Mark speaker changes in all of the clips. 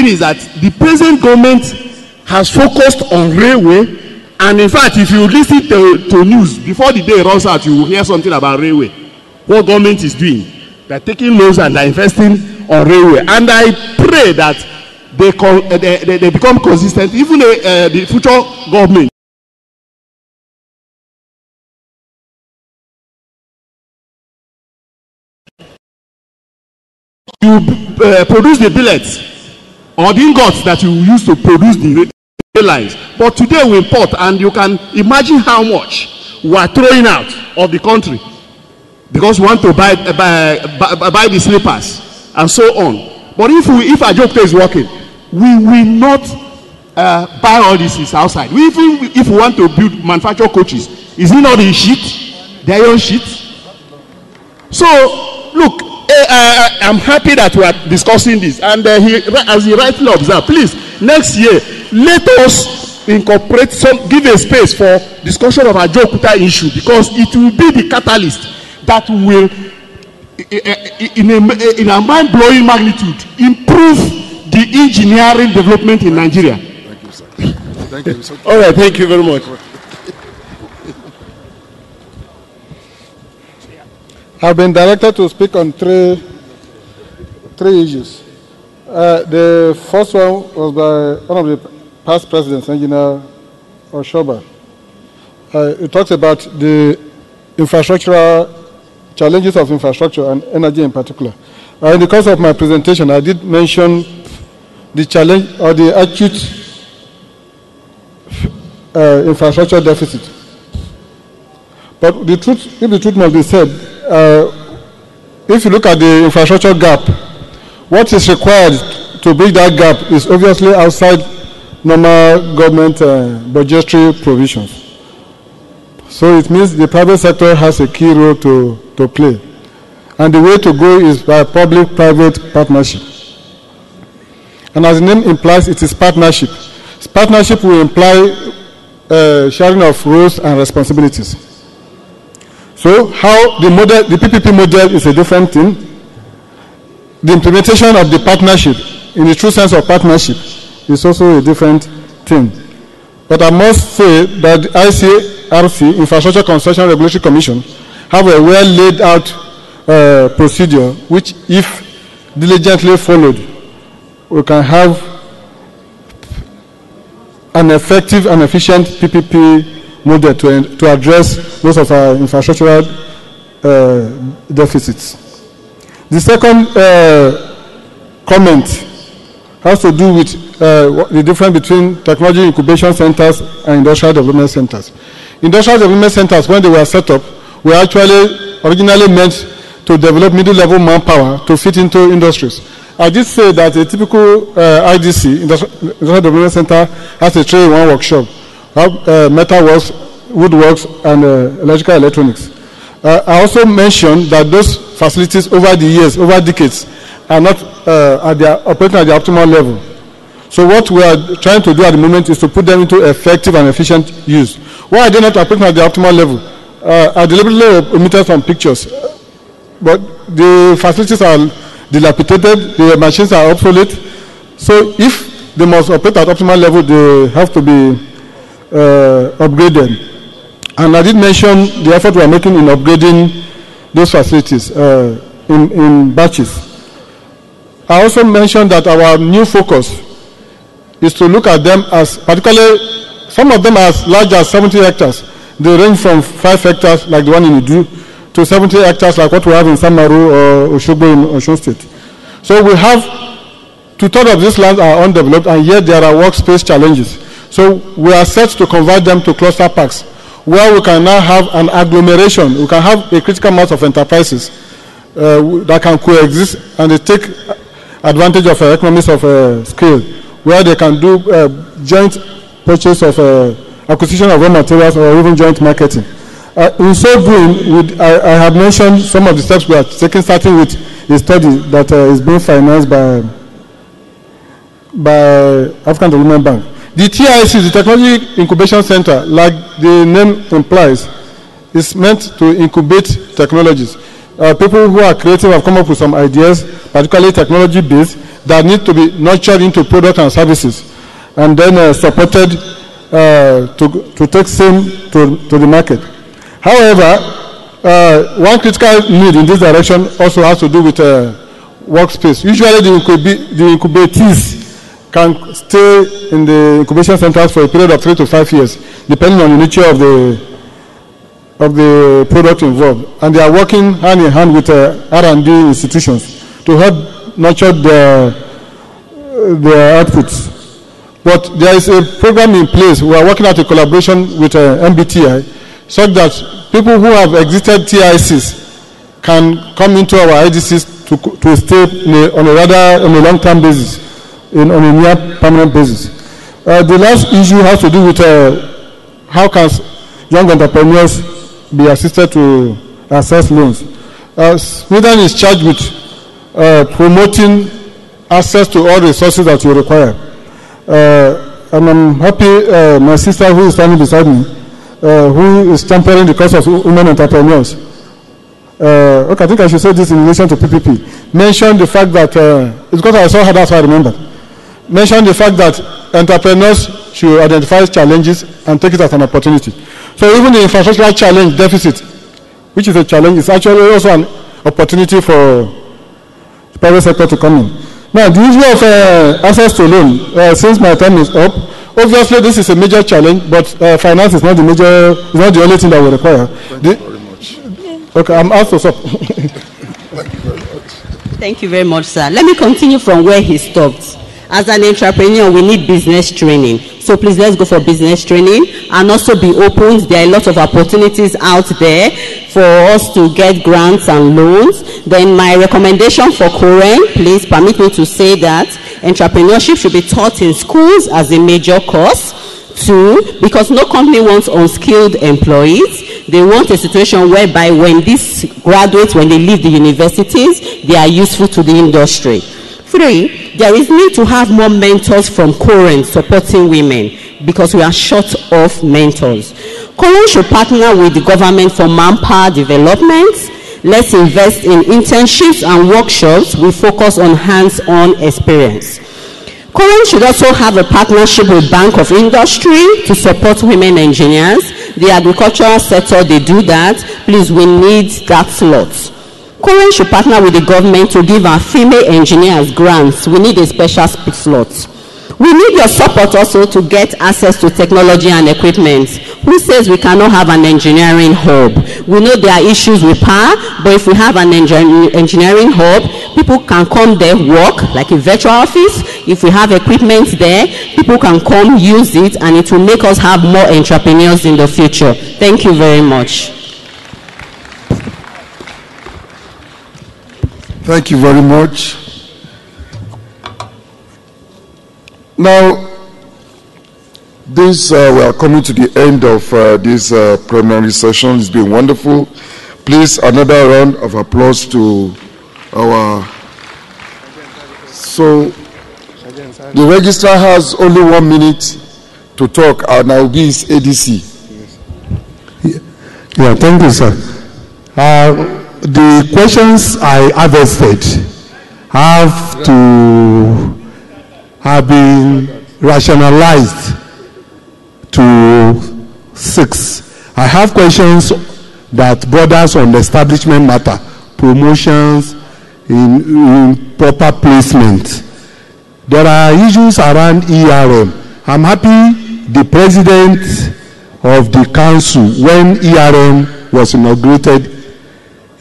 Speaker 1: is that the present government has focused on railway, and in fact, if you listen to news before the day runs out, you will hear something about railway. What government is doing, they're taking loans and they're investing on railway, and I pray that they become consistent. Even the future government you produce the billets or the ingots that you use to produce the rail lines, but today we import, and you can imagine how much we are throwing out of the country because we want to buy the slippers and so on. But if Ajokte is working, we will not buy all this outside. If we want to build manufacture coaches, is it not the sheet, the iron sheet? So look, I'm happy that we are discussing this, and as he rightly observed, please, next year, let us incorporate give a space for discussion of our Ajokuta issue, because it will be the catalyst that will, in a mind-blowing magnitude, improve the engineering development in Nigeria.
Speaker 2: Thank you, sir. Thank you, sir.
Speaker 1: All right, thank you very much.
Speaker 3: I've been directed to speak on three issues. The first one was by one of the past presidents, Engineer Oshoba. It talks about the infrastructural challenges of infrastructure and energy in particular. In the course of my presentation, I did mention the challenge or the acute infrastructure deficit. But the truth, if the truth must be said, if you look at the infrastructure gap, what is required to bridge that gap is obviously outside normal government budgetary provisions. So it means the private sector has a key role to play. And the way to go is by public-private partnership. And as the name implies, it is partnership. Partnership will imply sharing of roles and responsibilities. So how the PPP model is a different thing. The implementation of the partnership, in the true sense of partnership, is also a different thing. But I must say that the ICRC, Infrastructure Construction Regulatory Commission, have a well laid out procedure, which if diligently followed, we can have an effective and efficient PPP model to address most of our infrastructural deficits. The second comment has to do with the difference between technology incubation centers and industrial development centers. Industrial development centers, when they were set up, were actually originally meant to develop middle-level manpower to fit into industries. I did say that a typical IDC, Industrial Development Center, has a 3-in-1 workshop. Metalworks, woodworks, and electrical electronics. I also mentioned that those facilities over the years, over decades, are not operating at the optimal level. So what we are trying to do at the moment is to put them into effective and efficient use. Why are they not operating at the optimal level? I deliberately omitted some pictures, but the facilities are dilapidated, the machines are obsolete. So if they must operate at optimal level, they have to be upgraded. And I did mention the effort we are making in upgrading those facilities in batches. I also mentioned that our new focus is to look at them as, particularly, some of them are as large as 70 hectares. They range from 5 hectares, like the one in Idu, to 70 hectares, like what we have in Samaru or Oshogbo in Osun State. So we have 2/3 of these lands are undeveloped, and yet there are workspace challenges. So we are set to convert them to cluster parks, where we can now have an agglomeration. We can have a critical mass of enterprises that can coexist, and they take advantage of economies of scale, where they can do joint purchase of acquisition of raw materials or even joint marketing. In so doing, I have mentioned some of the steps we are taking, starting with a study that is being financed by African Development Bank. The TIC, the Technology Incubation Center, like the name implies, is meant to incubate technologies. people who are creative have come up with some ideas, particularly technology-based, that need to be nurtured into products and services, and then supported to take same to the market. However, one critical need in this direction also has to do with workspace. Usually the incubatees can stay in the incubation centers for a period of 3 to 5 years, depending on the nature of the product involved. And they are working hand in hand with R&D institutions to help nurture their outputs. But there is a program in place. We are working at a collaboration with MBTI, such that people who have exited TICs can come into our IDCs to stay on a long-term basis, on a near permanent basis. The last issue has to do with how can young entrepreneurs be assisted to access loans. Sweden is charged with promoting access to all resources that you require. And I'm happy my sister who is standing beside me, who is championing the cause of women entrepreneurs. Okay, I think I should say this in relation to PPP. Mention the fact that, it's because I saw her, that's why I remember. Mention the fact that entrepreneurs should identify challenges and take it as an opportunity. So even the infrastructural challenge deficit, which is a challenge, is actually also an opportunity for the private sector to come in. Now, the issue of access to loan, since my time is up, obviously this is a major challenge, but finance is not the only thing that we require.
Speaker 2: Thank you very much.
Speaker 3: Okay, I'm asked to stop.
Speaker 4: Thank you very much, sir. Let me continue from where he stopped. As an entrepreneur, we need business training. So please, let's go for business training and also be open. There are a lot of opportunities out there for us to get grants and loans. Then my recommendation for Coren, please permit me to say that entrepreneurship should be taught in schools as a major course. 2, because no company wants unskilled employees. They want a situation whereby when these graduates, when they leave the universities, they are useful to the industry. 3, there is need to have more mentors from Coren supporting women, because we are short of mentors. Coren should partner with the government for manpower development. Let's invest in internships and workshops. We focus on hands-on experience. Coren should also have a partnership with Bank of Industry to support women engineers. The agricultural sector, they do that. Please, we need that slot. Coren should partner with the government to give our female engineers grants. We need a special slot. We need your support also to get access to technology and equipment. Who says we cannot have an engineering hub? We know there are issues with power, but if we have an engineering hub, people can come there, work like a virtual office. If we have equipment there, people can come use it, and it will make us have more entrepreneurs in the future. Thank you very much.
Speaker 2: Thank you very much. Now, we are coming to the end of this preliminary session. It's been wonderful. Please, another round of applause to our... So, the registrar has only 1 minute to talk, and I will be his ADC.
Speaker 5: Yeah, thank you, sir. The questions I harvested have been rationalized to 6. I have questions that borders on the establishment matter, promotions, in proper placement. There are issues around ERM. I'm happy the president of the council, when ERM was inaugurated,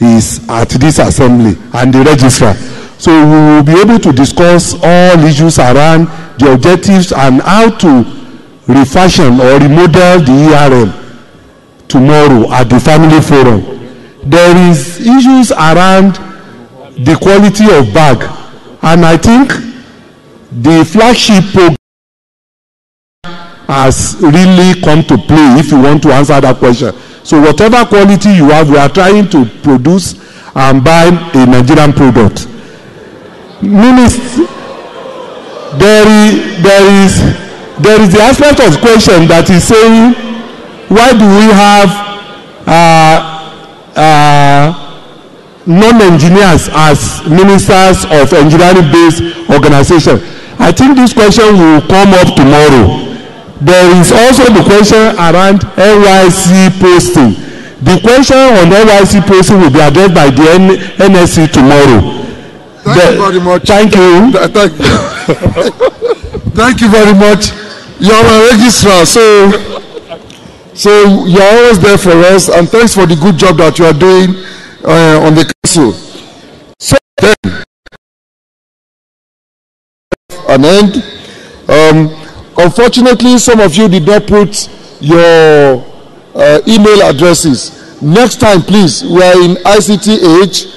Speaker 5: is at this assembly, and the registrar. So we will be able to discuss all issues around the objectives and how to refashion or remodel the ERM tomorrow at the family forum. There is issues around the quality of bag, and I think the flagship program has really come to play if you want to answer that question. So whatever quality you have, we are trying to produce and buy a Nigerian product. Minister, there is the aspect of question that is saying, why do we have non-engineers as ministers of engineering-based organization. I think this question will come up tomorrow. There is also the question around NYC posting. The question on NYC posting will be addressed by the NSC tomorrow.
Speaker 2: Thank you very much.
Speaker 5: Thank you.
Speaker 2: Thank you very much. You are a registrar, so you are always there for us, and thanks for the good job that you are doing on the council. So then, an end. Unfortunately, some of you did not put your email addresses. Next time, please, we are in ICT age.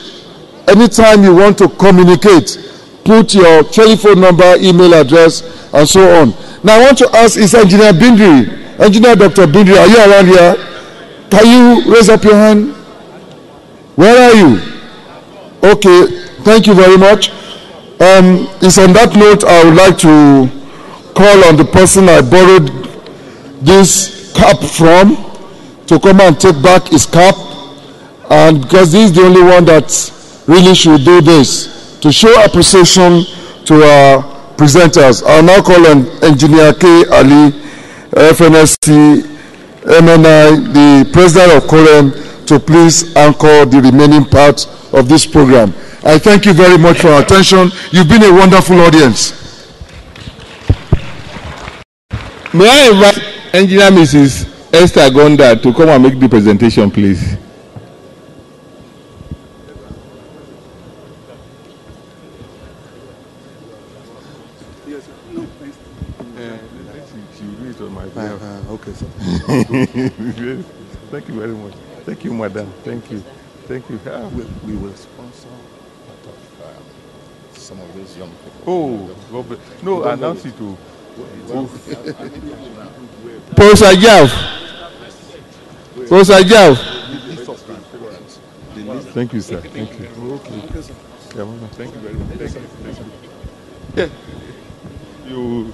Speaker 2: Anytime you want to communicate, put your telephone number, email address, and so on. Now, I want to ask, is Engineer Bindri, Engineer Dr. Bindri, are you around here? Can you raise up your hand? Where are you? Okay, thank you very much. It's on that note I would like to call on the person I borrowed this cap from to come and take back his cap, and because this is the only one that really should do this to show appreciation to our presenters. I'll now call on Engineer K. Ali, FNSC, MNI, the President of Coren, to please anchor the remaining part of this program. I thank you very much for your attention. You've been a wonderful audience.
Speaker 6: May I invite Engineer Mrs. Esther Gonda to come and make the presentation, please?
Speaker 5: Okay, sir.
Speaker 6: Thank you very much. Thank you, madam. Thank you. Thank you.
Speaker 7: We will sponsor part of some of those young people.
Speaker 6: Oh, no, announce it to Professor Jav. Professor Jav. Thank you, sir. Thank you. Okay. Thank you very much. Thank you. Yeah. You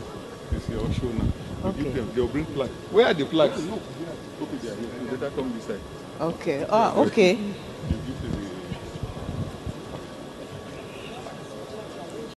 Speaker 6: see your show now. Okay. They'll bring flags. Where are the flags? Okay, they are here. You better come this side.
Speaker 4: Okay. Okay.